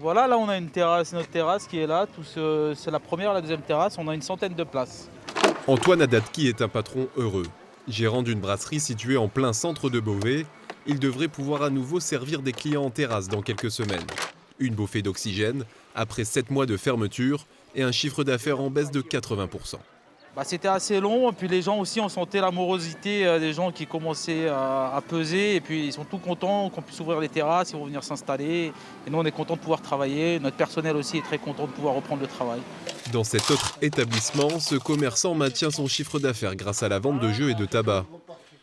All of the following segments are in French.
Voilà, là on a une terrasse, notre terrasse qui est là. C'est la première, la deuxième terrasse. On a une centaine de places. Antoine Adatki est un patron heureux. Gérant d'une brasserie située en plein centre de Beauvais, il devrait pouvoir à nouveau servir des clients en terrasse dans quelques semaines. Une bouffée d'oxygène après 7 mois de fermeture et un chiffre d'affaires en baisse de 80%. C'était assez long, et puis les gens aussi, on sentait l'amorosité des gens qui commençaient à peser, et puis ils sont tout contents qu'on puisse ouvrir les terrasses, ils vont venir s'installer, et nous on est contents de pouvoir travailler, notre personnel aussi est très content de pouvoir reprendre le travail. Dans cet autre établissement, ce commerçant maintient son chiffre d'affaires grâce à la vente de jeux et de tabac.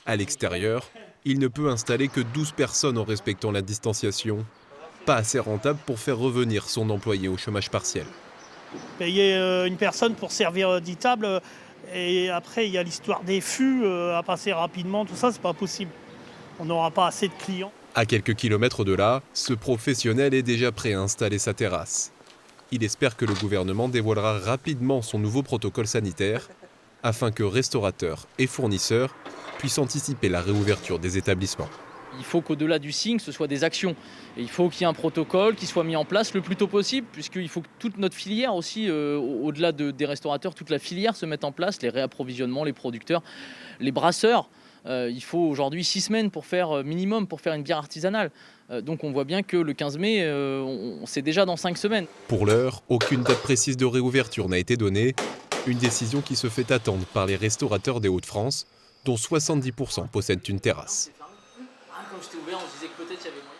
À l'extérieur, il ne peut installer que 12 personnes en respectant la distanciation. Pas assez rentable pour faire revenir son employé au chômage partiel. Payer une personne pour servir 10 tables, et après il y a l'histoire des fûts à passer rapidement, tout ça c'est pas possible. On n'aura pas assez de clients. À quelques kilomètres de là, ce professionnel est déjà prêt à installer sa terrasse. Il espère que le gouvernement dévoilera rapidement son nouveau protocole sanitaire afin que restaurateurs et fournisseurs puissent anticiper la réouverture des établissements. Il faut qu'au-delà du signe, ce soit des actions. Et il faut qu'il y ait un protocole qui soit mis en place le plus tôt possible, puisqu'il faut que toute notre filière aussi, au-delà des restaurateurs, toute la filière se mette en place, les réapprovisionnements, les producteurs, les brasseurs. Il faut aujourd'hui 6 semaines pour faire minimum, pour faire une bière artisanale. Donc on voit bien que le 15 mai, c'est déjà dans 5 semaines. Pour l'heure, aucune date précise de réouverture n'a été donnée. Une décision qui se fait attendre par les restaurateurs des Hauts-de-France, dont 70% possèdent une terrasse. Quand j'étais ouvert, on se disait que peut-être il y avait moins.